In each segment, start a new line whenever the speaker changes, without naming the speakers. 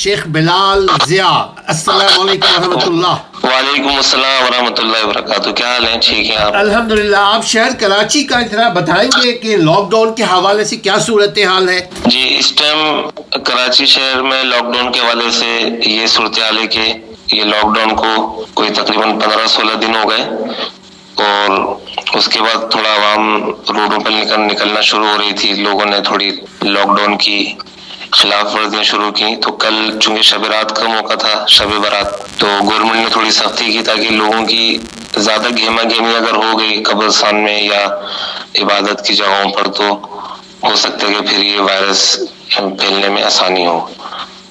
شیخ بلال ضیاء، السلام علیکم ورحمۃ اللہ۔
وعلیکم السلام ورحمۃ اللہ وبرکاتہ، کیا حال ہے؟ ٹھیک ہے آپ؟
الحمدللہ۔ آپ شہر کراچی کا ذرا بتائیں گے کہ لاک ڈاؤن کے حوالے سے کیا صورتحال ہے؟
جی، اس ٹائم کراچی شہر میں لاک ڈاؤن کے حوالے سے یہ صورتحال ہے کہ یہ لاک ڈاؤن کو کوئی تقریباً 15-16 دن ہو گئے، اور اس کے بعد تھوڑا عوام روڈوں پر نکلنا شروع ہو رہی تھی۔ لوگوں نے تھوڑی لاک ڈاؤن کی خلاف ورزیاں شروع کی، تو کل چونکہ شب رات کا موقع تھا، شب برات، تو گورنمنٹ نے تھوڑی سختی کی تاکہ لوگوں کی زیادہ گہما گہمی اگر ہو گئی قبرستان میں یا عبادت کی جگہوں پر، تو ہو سکتا ہے کہ پھر یہ وائرس پھیلنے میں آسانی ہو،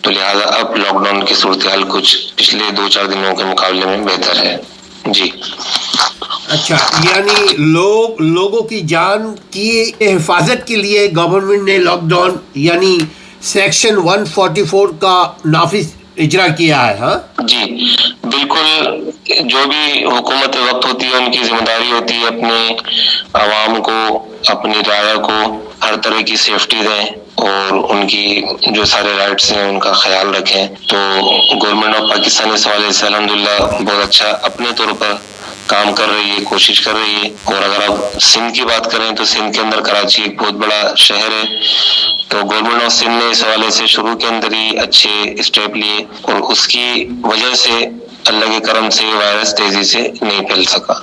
تو لہٰذا اب لاک ڈاؤن کی صورتحال کچھ پچھلے 2-4 دنوں کے مقابلے میں بہتر ہے۔ جی
اچھا، یعنی لوگوں کی جان کی حفاظت کے لیے گورنمنٹ نے لاک ڈاؤن یعنی سیکشن 144 کا نافذ اجرا کیا ہے؟ ہاں
جی بالکل، جو بھی حکومت وقت ہوتی ہے ان کی ذمہ داری ہوتی ہے اپنے عوام کو، اپنی رعایا کو ہر طرح کی سیفٹی دیں اور ان کی جو سارے رائٹس ہیں ان کا خیال رکھیں۔ تو گورنمنٹ آف پاکستان اس حوالے سے الحمدللہ بہت اچھا اپنے طور پر کام کر رہی ہے، کوشش کر رہی ہے۔ اور اگر آپ سندھ کی بات کریں تو سندھ کے اندر کراچی ایک بہت بڑا شہر ہے، تو گورنمنٹ آف سندھ نے اس حوالے سے شروع کے اندر ہی اچھے اسٹیپ لیے، اور اس کی وجہ سے اللہ کے کرم سے وائرس تیزی سے نہیں پھیل سکا۔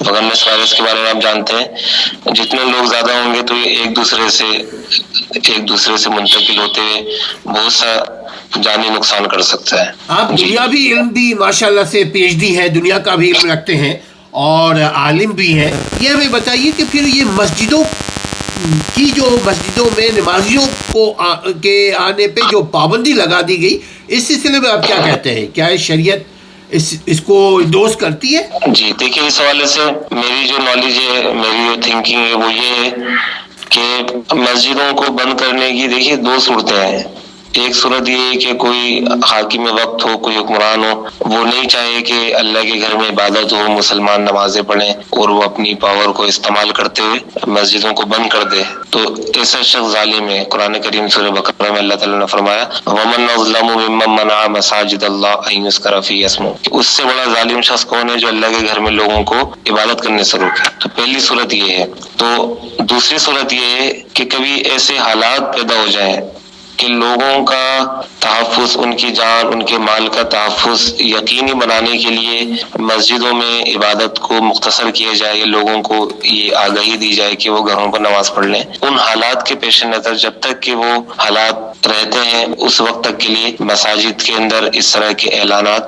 مگر اس وائرس کے بارے میں آپ جانتے ہیں جتنے لوگ زیادہ ہوں گے تو یہ ایک دوسرے سے منتقل ہوتے ہوئے بہت سا جانی نقصان کر سکتا ہے۔
آپ دنیاوی علم بھی ماشاءاللہ سے پی ایچ ڈی ہے، دنیا کا بھی علم رکھتے ہیں اور عالم بھی ہیں، یہ ہمیں بتائیے کہ پھر یہ مسجدوں میں نمازیوں کو کے آنے پہ جو پابندی لگا دی گئی، اس سلسلے میں آپ کیا کہتے ہیں؟ کیا شریعت اس کو اندوز کرتی ہے؟
جی دیکھیے، اس حوالے سے میری جو نالج ہے، میری جو تھنکنگ ہے وہ یہ ہے کہ مسجدوں کو بند کرنے کی دیکھیے 2 صورتیں ہیں۔ ایک صورت یہ ہے کہ کوئی حاکم وقت ہو، کوئی حکمران ہو، وہ نہیں چاہے کہ اللہ کے گھر میں عبادت ہو، مسلمان نمازیں پڑھیں، اور وہ اپنی پاور کو استعمال کرتے ہوئے مسجدوں کو بند کر دے، تو ایسا شخص ظالم ہے۔ قرآن کریم سورہ بقرہ میں اللہ تعالیٰ نے فرمایا وَمَنْ أَظْلَمُ مِمَّنْ مَنَعَ مَسَاجِدَ اللَّهِ أَنْ يُذْكَرَ فِيهِ اسْمُهُ، اس سے بڑا ظالم شخص کون ہے جو اللہ کے گھر میں لوگوں کو عبادت کرنے سے روکے؟ تو پہلی صورت یہ ہے۔ تو دوسری صورت یہ ہے کہ کبھی ایسے حالات پیدا ہو جائیں کہ لوگوں کا تحفظ، ان کی جان، ان کے مال کا تحفظ یقینی بنانے کے لیے مسجدوں میں عبادت کو مختصر کیا جائے، لوگوں کو یہ آگاہی دی جائے کہ وہ گھروں پر نماز پڑھ لیں۔ ان حالات کے پیش نظر جب تک کہ وہ حالات رہتے ہیں اس وقت تک کے لیے مساجد کے اندر اس طرح کے اعلانات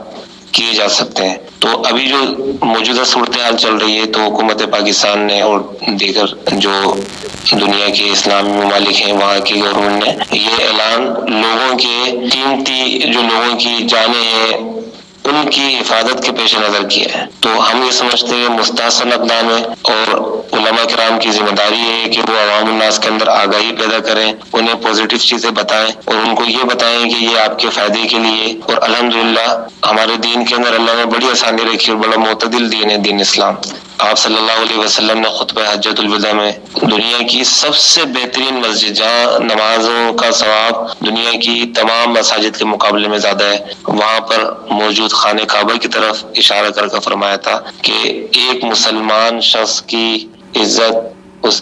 کیے جا سکتے ہیں۔ تو ابھی جو موجودہ صورتحال چل رہی ہے تو حکومت پاکستان نے اور دیگر جو دنیا کے اسلامی ممالک ہیں وہاں کی گورنمنٹ نے یہ اعلان لوگوں کے قیمتی جو لوگوں کی جانیں ہیں ان کی حفاظت کے پیش نظر کیا ہے۔ تو ہم یہ سمجھتے ہیں مستحسن اقدام ہے، اور علماء کرام کی ذمہ داری ہے کہ وہ عوام الناس کے اندر آگاہی پیدا کریں، انہیں پازیٹیو چیزیں بتائیں اور ان کو یہ بتائیں کہ یہ آپ کے فائدے کے لیے۔ اور الحمدللہ ہمارے دین کے اندر اللہ نے بڑی آسانی رکھی اور بڑا معتدل دین ہے دین اسلام۔ آپ صلی اللہ علیہ وسلم نے خطبہ حجۃ الوداع میں دنیا کی سب سے بہترین مسجد جہاں نمازوں کا ثواب دنیا کی تمام مساجد کے مقابلے میں زیادہ ہے، وہاں پر موجود خانہ کعبہ کی طرف اشارہ کر کے فرمایا تھا کہ ایک مسلمان شخص کی عزت، اس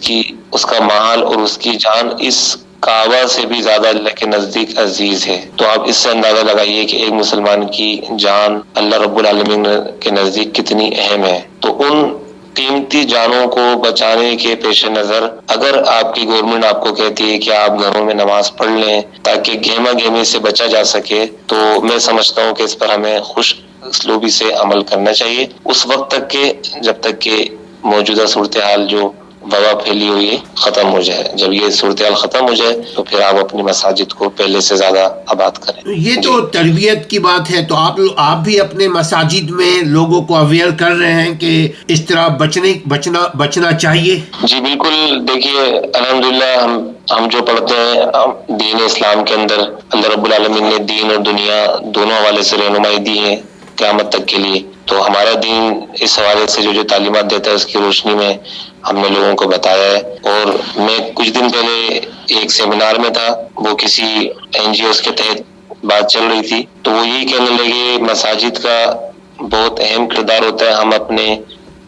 کا مال اور اس کی جان اس کعبہ سے بھی زیادہ اللہ کے نزدیک عزیز ہے۔ تو آپ اس سے اندازہ لگائیے کہ ایک مسلمان کی جان اللہ رب العالمین کے نزدیک کتنی اہم ہے۔ تو ان قیمتی جانوں کو بچانے کے پیش نظر اگر آپ کی گورنمنٹ آپ کو کہتی ہے کہ آپ گھروں میں نماز پڑھ لیں تاکہ گہما گہمی سے بچا جا سکے، تو میں سمجھتا ہوں کہ اس پر ہمیں خوش اسلوبی سے عمل کرنا چاہیے اس وقت تک کہ جب تک کہ موجودہ صورتحال جو وبا پھیلی ہوئی ہے ختم ہو جائے۔ جب یہ صورتحال ختم ہو جائے تو پھر آپ اپنی مساجد کو پہلے سے زیادہ آباد کریں۔
یہ تو تربیت کی بات ہے، تو آپ بھی اپنے مساجد میں لوگوں کو اویئر کر رہے ہیں کہ اس طرح بچنا چاہیے؟
جی بالکل، دیکھیے الحمدللہ ہم جو پڑھتے ہیں دین اسلام کے اندر اللہ رب العالمین نے دین اور دنیا دونوں حوالے سے رہنمائی دی ہے قیامت تک کے لیے۔ تو ہمارا دین اس حوالے سے جو تعلیمات دیتا ہے اس کی روشنی میں ہم نے لوگوں کو بتایا ہے۔ اور میں کچھ دن پہلے ایک سیمینار میں تھا، وہ کسی NGOs کے تحت بات چل رہی تھی تو وہ یہی کہنے لگے مساجد کا بہت اہم کردار ہوتا ہے. ہم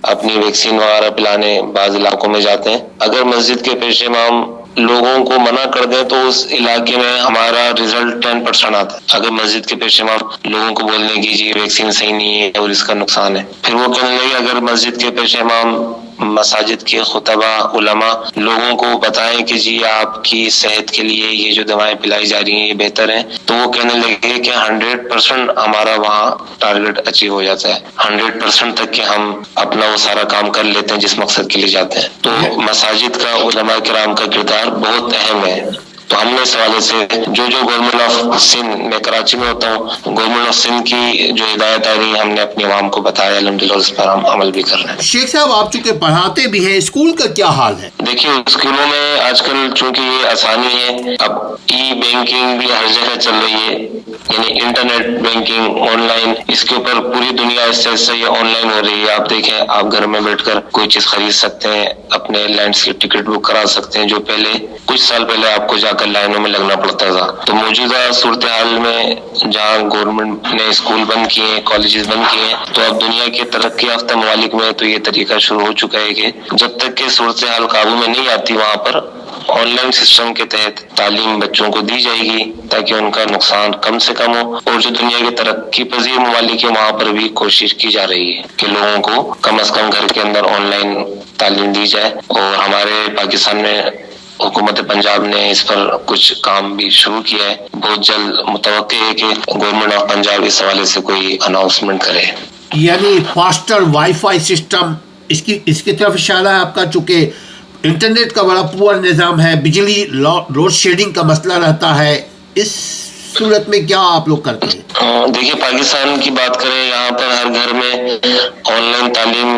اپنی ویکسین وغیرہ پلانے بعض علاقوں میں جاتے ہیں. اگر مسجد کے پیش امام لوگوں کو منع کر دیں تو اس علاقے میں ہمارا رزلٹ 10% آتا ہے. اگر مسجد کے پیش امام لوگوں کو بول دیں کہ جی ویکسین صحیح نہیں ہے اور اس کا نقصان ہے, پھر وہ کہنے لگے اگر مسجد کے پیش امام مساجد کے خطبہ علماء لوگوں کو بتائیں کہ جی آپ کی صحت کے لیے یہ جو دوائیں پلائی جا رہی ہیں یہ بہتر ہیں, تو وہ کہنے لگے کہ 100% ہمارا وہاں ٹارگٹ اچیو ہو جاتا ہے, 100% تک کہ ہم اپنا وہ سارا کام کر لیتے ہیں جس مقصد کے لیے جاتے ہیں. تو مساجد کا علماء کرام کا کردار بہت اہم ہے. تو ہم نے اس حوالے سے جو گورنمنٹ آف سندھ, میں کراچی میں ہوتا ہوں, گورنمنٹ آف سندھ کی جو ہدایت آ رہی ہے ہم نے اپنی عوام کو بتایا, الحمدللہ اس پر ہم عمل بھی کر رہے ہیں.
شیخ صاحب آپ چونکہ پڑھاتے بھی ہیں, اسکول کا کیا حال ہے؟
دیکھیے اسکولوں میں آج کل چونکہ یہ آسانی ہے, اب ای بینکنگ بھی ہر جگہ چل رہی ہے, یعنی انٹرنیٹ بینکنگ آن لائن, اس کے اوپر پوری دنیا اس سے یہ آن لائن ہو رہی ہے. آپ دیکھیں آپ گھر میں بیٹھ کر کوئی چیز خرید سکتے ہیں, اپنے لینڈس کی ٹکٹ بک کرا سکتے ہیں, جو پہلے کچھ سال پہلے آپ کو جا کر لائنوں میں لگنا پڑتا تھا. تو موجودہ صورتحال میں جہاں گورنمنٹ نے اسکول بند کیے ہیں, کالجز بند کیے ہیں, تو اب دنیا کے ترقی یافتہ ممالک میں تو یہ طریقہ شروع ہو چکا ہے کہ جب تک کہ صورتحال قابو میں نہیں آتی وہاں پر آن لائن سسٹم کے تحت تعلیم بچوں کو دی جائے گی تاکہ ان کا نقصان کم سے کم ہو. اور جو دنیا کے ترقی پذیر ممالک ہیں وہاں پر بھی کوشش کی جا رہی ہے کہ لوگوں کو کم از کم گھر کے اندر آن لائن تعلیم دی جائے. اور ہمارے پاکستان میں حکومت پنجاب نے اس پر کچھ کام بھی شروع کیا ہے. بہت جلد متوقع ہے کہ گورنمنٹ آف پنجاب اس حوالے سے کوئی اناؤنسمنٹ کرے.
یعنی فاسٹر وائی فائی سسٹم اس کی طرف اشارہ ہے آپ کا, چونکہ انٹرنیٹ کا بڑا پور نظام ہے, بجلی لوڈ شیڈنگ کا مسئلہ رہتا ہے, اس صورت میں کیا آپ لوگ کرتے ہیں؟
دیکھیے پاکستان کی بات کریں, یہاں پر ہر گھر میں آن لائن تعلیم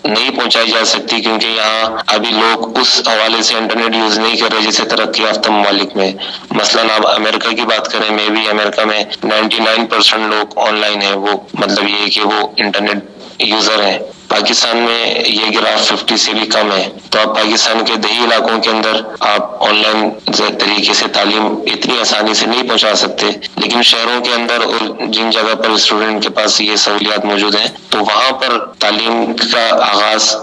نہیں پہنچائی جا سکتی کیونکہ یہاں ابھی لوگ اس حوالے سے انٹرنیٹ یوز نہیں کر رہے جیسے ترقی یافتہ ممالک میں. مثلاً آپ امریکہ کی بات کریں, میں بھی امریکہ میں 99% لوگ آن لائن ہیں, وہ مطلب یہ ہے کہ وہ انٹرنیٹ یوزر ہیں. پاکستان میں یہ گراف 50 سے بھی کم ہے. تو آپ پاکستان کے دیہی علاقوں کے اندر آپ آن لائن طریقے سے تعلیم اتنی آسانی سے نہیں پہنچا سکتے, لیکن شہروں کے اندر اور جن جگہ پر اسٹوڈنٹ کے پاس یہ سہولیات موجود ہیں تو وہاں پر تعلیم کا آغاز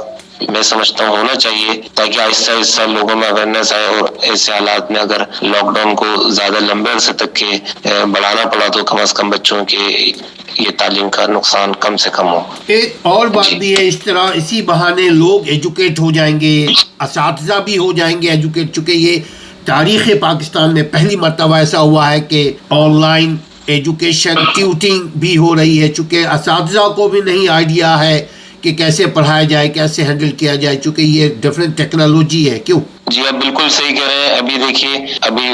میں سمجھتا ہوں ہونا چاہیے تاکہ آہستہ آہستہ لوگوں میں اویئرنیس آئے. اور ایسے حالات میں اگر لاک ڈاؤن کو زیادہ لمبے عرصے تک کے بڑھانا پڑا تو کم از کم بچوں کے یہ تعلیم کا نقصان کم سے کم ہو.
ایک اور بات بھی ہے, اس طرح اسی بہانے لوگ ایجوکیٹ ہو جائیں گے, اساتذہ بھی ہو جائیں گے ایجوکیٹ, چونکہ یہ تاریخ پاکستان میں پہلی مرتبہ ایسا ہوا ہے کہ آن لائن ایجوکیشن ٹیوٹنگ بھی ہو رہی ہے, چونکہ اساتذہ کو بھی نہیں آئیڈیا ہے کہ کیسے پڑھایا جائے, کیسے ہینڈل کیا جائے, چونکہ یہ ڈفرینٹ ٹیکنالوجی ہے. کیوں؟
جی آپ بالکل صحیح کہہ رہے ہیں. ابھی دیکھیے ابھی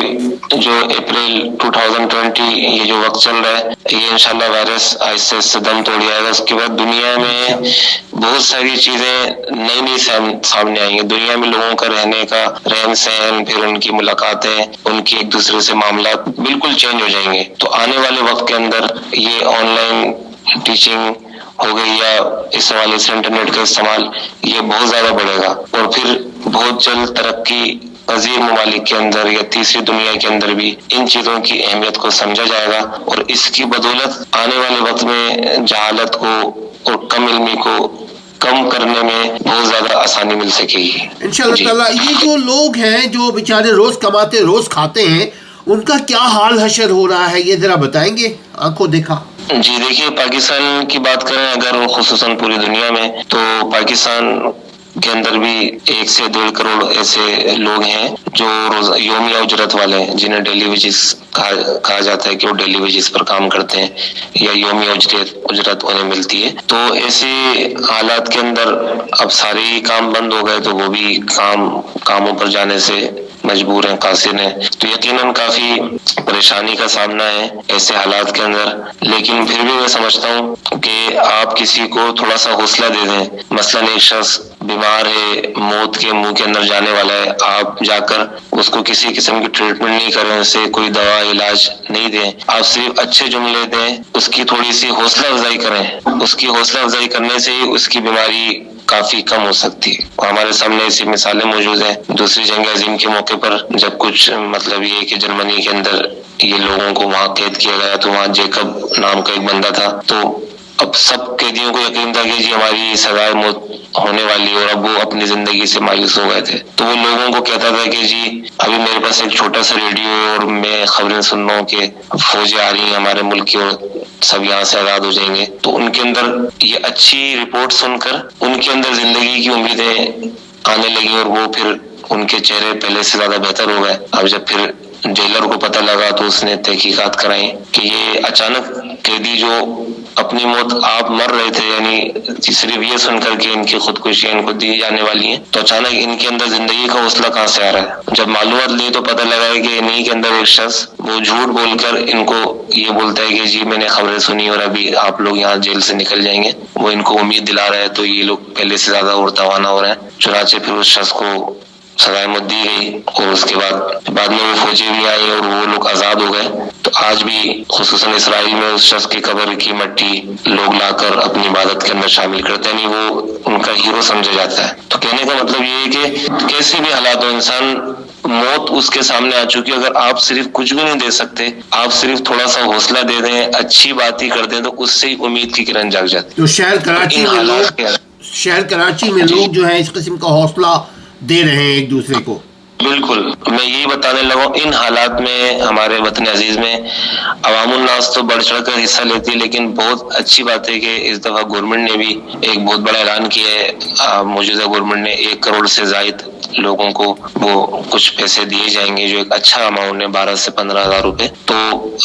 جو اپریل 2020 یہ جو وقت چل رہا ہے یہ انشاءاللہ وائرس آہستہ آہستہ دم توڑ جائے گا. اس کے بعد دنیا میں بہت ساری چیزیں نئی سامنے آئیں گی. دنیا میں لوگوں کا رہنے کا رہن سہن, پھر ان کی ملاقاتیں, ان کی ایک دوسرے سے معاملات بالکل چینج ہو جائیں گے. تو آنے والے وقت کے اندر یہ آن لائن ٹیچنگ ہو گئی یا اس حوالے سے انٹرنیٹ کا استعمال یہ بہت زیادہ بڑھے گا. اور پھر بہت جلد ترقی پذیر ممالک کے اندر یا تیسری دنیا کے اندر بھی ان چیزوں کی اہمیت کو سمجھا جائے گا, اور اس کی بدولت آنے والے وقت میں جہالت کو اور کم علمی کو کم کرنے میں بہت زیادہ آسانی مل سکے گی
انشاءاللہ تعالیٰ. یہ جو لوگ ہیں جو بیچارے روز کماتے روز کھاتے ہیں, ان کا کیا حال حشر ہو رہا ہے, یہ ذرا بتائیں گے آنکھوں دیکھا؟
جی دیکھیے پاکستان کی بات کریں اگر خصوصاً پوری دنیا میں, تو پاکستان کے اندر بھی 1 سے 1.5 کروڑ ایسے لوگ ہیں جو یومیہ اجرت والے ہیں, جنہیں ڈیلی ویجز کہا جاتا ہے کہ وہ ڈیلی ویجز پر کام کرتے ہیں یا یومیہ اجرت انہیں ملتی ہے. تو ایسے حالات کے اندر اب سارے ہی کام بند ہو گئے تو وہ بھی کاموں پر جانے سے مجبور ہیں, قاصر ہیں. تو یقیناً کافی پریشانی کا سامنا ہے ایسے حالات کے اندر. لیکن پھر بھی میں سمجھتا ہوں کہ آپ کسی کو تھوڑا سا حوصلہ دے دیں. مثلاً ایک شخص بیمار ہے, موت کے منہ کے اندر جانے والا ہے, آپ جا کر اس کو کسی قسم کی ٹریٹمنٹ نہیں کریں, اسے کوئی دوا علاج نہیں دیں, آپ صرف اچھے جملے دیں, اس کی تھوڑی سی حوصلہ افزائی کریں. اس کی حوصلہ افزائی کرنے سے ہی اس کی بیماری کافی کم ہو سکتی ہے. ہمارے سامنے ایسی مثالیں موجود ہیں. دوسری جنگ عظیم کے موقع پر جب کچھ مطلب یہ کہ جرمنی کے اندر یہ لوگوں کو وہاں قید کیا گیا تو وہاں جیکب نام کا ایک بندہ تھا، تو اب سب قیدیوں کو یقین تھا کہ جی ہماری سزائے موت ہونے والی، اور اب وہ اپنی زندگی سے مایوس ہو گئے تھے. تو وہ لوگوں کو کہتا تھا کہ جی ابھی میرے پاس ایک چھوٹا سا ریڈیو ہے اور میں خبریں سن رہا ہوں کہ فوجیں آ رہی ہیں ہمارے ملک کی اور سب یہاں سے آزاد ہو جائیں گے. تو ان کے اندر یہ اچھی رپورٹ سن کر ان کے اندر زندگی کی امیدیں آنے لگی، اور وہ پھر ان کے چہرے پہلے سے زیادہ بہتر ہو گئے. اب جب پھر جیلر کو پتہ لگا تو اس نے تحقیقات کرائی کہ یہ اچانک قیدی جو اپنی موت آپ مر رہے تھے، یعنی صرف یہ سن کر کہ ان کی خودکشیاں ان کو دی جانے والی ہیں، تو اچانک ان کے اندر زندگی کا حوصلہ کہاں سے آ رہا ہے. جب معلومات لی تو پتہ لگا ہے کہ انہی کے اندر ایک شخص وہ جھوٹ بول کر ان کو یہ بولتا ہے کہ جی میں نے خبریں سنی اور ابھی آپ لوگ یہاں جیل سے نکل جائیں گے، وہ ان کو امید دلا رہا ہے. تو یہ لوگ پہلے سے زیادہ اور توانا ہو رہے ہیں. چنانچہ پھر اس شخص کو سزائے موت دی گئی، اور اس کے بعد میں وہ فوجی بھی آئی اور وہ لوگ آزاد ہو گئے. تو آج بھی خصوصاً اسرائیل میں اس شخص کی قبر کی مٹی لوگ لا کر اپنی عبادت کے اندر شامل کرتے ہیں، یعنی وہ ان کا ہیرو سمجھا جاتا ہے. تو کہنے کا مطلب یہ ہے کہ کیسے بھی حالات ہو، انسان موت اس کے سامنے آ چکی، اگر آپ صرف کچھ بھی نہیں دے سکتے، آپ صرف تھوڑا سا حوصلہ دے دیں، اچھی بات ہی کر دیں، تو اس سے ہی امید کی کرن جاگ جاتی.
تو شہر کراچی میں لوگ جو ہے اس قسم کا حوصلہ دے رہے ہیں ایک دوسرے کو.
بالکل، میں یہی بتانے لگا ہوں، ان حالات میں ہمارے وطن عزیز میں عوام الناس تو بڑھ چڑھ کر حصہ لیتی ہے، لیکن بہت اچھی بات ہے کہ اس دفعہ گورنمنٹ نے بھی ایک بہت بڑا اعلان کیا ہے. موجودہ گورنمنٹ نے 1 کروڑ سے زائد لوگوں کو وہ کچھ پیسے دیے جائیں گے، جو ایک اچھا اماؤنٹ ہے، 12 سے 15 ہزار روپے. تو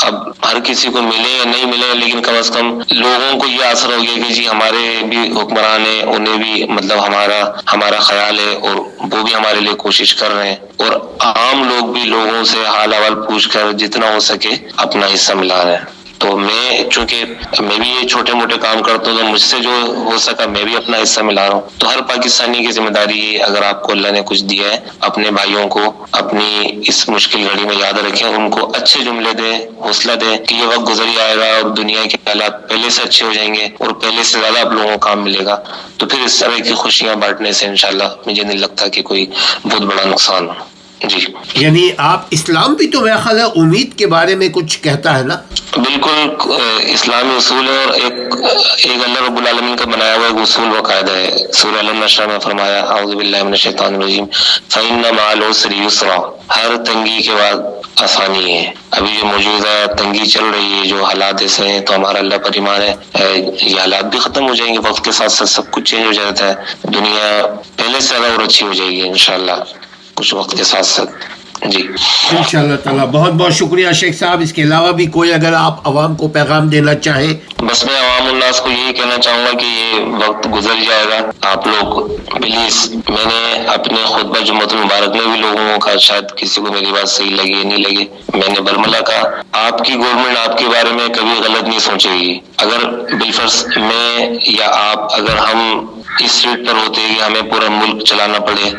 اب ہر کسی کو ملے یا نہیں ملے، لیکن کم از کم لوگوں کو یہ آسر ہو گیا کہ جی ہمارے بھی حکمران ہیں، انہیں بھی مطلب ہمارا خیال ہے، اور وہ بھی ہمارے لیے کوشش کر رہے ہیں، اور عام لوگ بھی لوگوں سے حال احوال پوچھ کر جتنا ہو سکے اپنا حصہ ملا رہے ہیں. تو میں چونکہ میں بھی یہ چھوٹے موٹے کام کرتا ہوں، تو مجھ سے جو ہو سکا میں بھی اپنا حصہ ملا رہا ہوں. تو ہر پاکستانی کی ذمہ داری ہے، اگر آپ کو اللہ نے کچھ دیا ہے، اپنے بھائیوں کو اپنی اس مشکل گھڑی میں یاد رکھیں، ان کو اچھے جملے دیں، حوصلہ دیں کہ یہ وقت گزر ہی آئے گا اور دنیا کے حالات پہلے سے اچھے ہو جائیں گے، اور پہلے سے زیادہ آپ لوگوں کو کام ملے گا. تو پھر اس طرح کی خوشیاں بانٹنے سے انشاءاللہ مجھے نہیں لگتا کہ کوئی بہت بڑا نقصان ہو. جی،
یعنی آپ اسلام بھی تو میرا خیال ہے امید کے بارے میں کچھ کہتا ہے نا؟
بالکل، اسلامی اصول ہے، اور ایک اللہ رب العالمین کا بنایا ہوا ایک اصول و قاعدہ ہے. سورہ النشر میں فرمایا اعوذ باللہ من الشیطان الرجیم فإن مع العسر یسرا، ہر تنگی کے بعد آسانی ہے. ابھی جو موجودہ تنگی چل رہی ہے، جو حالات ایسے ہیں، تو ہمارا اللہ پر ایمان ہے یہ حالات بھی ختم ہو جائیں گے، وقت کے ساتھ ساتھ سب کچھ چینج ہو جاتا ہے، دنیا پہلے سے زیادہ اور اچھی ہو جائے گی انشاءاللہ کچھ وقت کے ساتھ ساتھ. جی
انشاءاللہ تعالیٰ. بہت بہت شکریہ شیخ صاحب. اس کے علاوہ بھی کوئی اگر آپ عوام کو پیغام دینا چاہیں؟
بس میں عوام الناس کو یہی کہنا چاہوں گا کہ یہ وقت گزر جائے گا، آپ لوگ پلیز، میں نے اپنے خطبہ جمعۃ المبارک میں بھی لوگوں کا، شاید کسی کو میری بات صحیح لگے نہیں لگے، میں نے برملا کہا آپ کی گورنمنٹ آپ کے بارے میں کبھی غلط نہیں سوچے گی. اگر بالفرض میں یا آپ، اگر ہم اس سیٹ پر ہوتے کہ ہمیں پورا ملک چلانا پڑے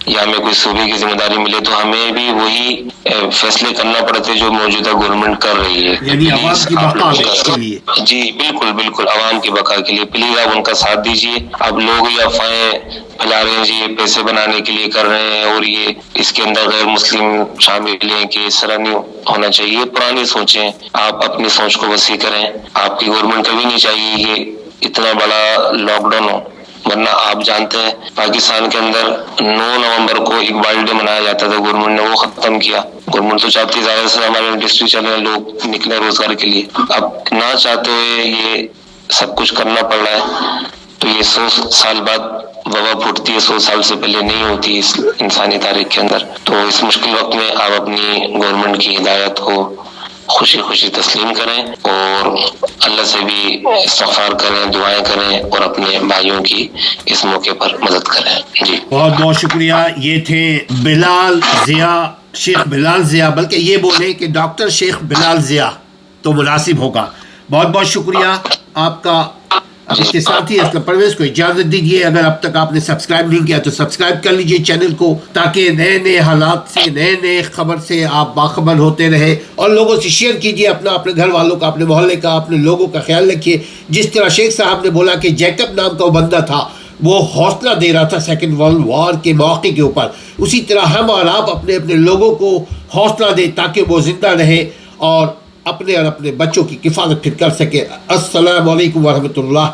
یا ہمیں کوئی صوبے کی ذمہ داری ملے، تو ہمیں بھی وہی فیصلے کرنا پڑتے جو موجودہ گورنمنٹ کر رہی ہے،
یعنی عوام کی بقا کے لیے.
جی بالکل بالکل، عوام کی بقا کے لیے پلیز آپ ان کا ساتھ دیجیے. اب لوگ یہ افواہیں پھیلا رہے ہیں جی یہ پیسے بنانے کے لیے کر رہے ہیں، اور یہ اس کے اندر غیر مسلم شامل ہیں، کہ اس طرح نہیں ہونا چاہیے. پرانی سوچیں، آپ اپنی سوچ کو وسیع کریں. آپ کی گورنمنٹ کبھی نہیں چاہیے کہ اتنا بڑا لاک ڈاؤن ہو، ورنہ آپ جانتے ہیں پاکستان کے اندر 9 نومبر کو اقبال ڈے منایا جاتا تھا، گورنمنٹ نے وہ ختم کیا. گورنمنٹ تو چاہتی ظاہر سے ہمارے انڈسٹری چلے، لوگ نکلے روزگار کے لیے، اب نہ چاہتے ہوئے یہ سب کچھ کرنا پڑ رہا ہے. تو یہ 100 سال بعد وبا پھوٹتی ہے، 100 سال سے پہلے نہیں ہوتی اس انسانی تاریخ کے اندر. تو اس مشکل وقت میں آپ اپنی گورنمنٹ کی ہدایت کو خوشی خوشی تسلیم کریں، اور اللہ سے بھی استغفار کریں، دعائیں کریں، اور اپنے بھائیوں کی اس موقع پر مدد کریں. جی
بہت بہت شکریہ. یہ تھے بلال ضیاء، شیخ بلال ضیاء، بلکہ یہ بولے کہ ڈاکٹر شیخ بلال ضیاء تو مناسب ہوگا. بہت بہت شکریہ آپ کا. اس کے ساتھ ہی اسلم پرویز کو اجازت دیجیے. اگر اب تک آپ نے سبسکرائب نہیں کیا تو سبسکرائب کر لیجیے چینل کو، تاکہ نئے نئے حالات سے، نئے نئے خبر سے آپ باخبر ہوتے رہے. اور لوگوں سے شیئر کیجیے، اپنے گھر والوں کا، اپنے محلے کا، اپنے لوگوں کا خیال رکھیے. جس طرح شیخ صاحب نے بولا کہ جیکب نام کا وہ بندہ تھا، وہ حوصلہ دے رہا تھا سیکنڈ ورلڈ وار کے موقع کے اوپر، اسی طرح ہم اور آپ اپنے اپنے لوگوں کو حوصلہ دیں تاکہ وہ زندہ رہے اور اپنے اور اپنے بچوں کی حفاظت پھر کر سکے. السلام علیکم ورحمۃ اللہ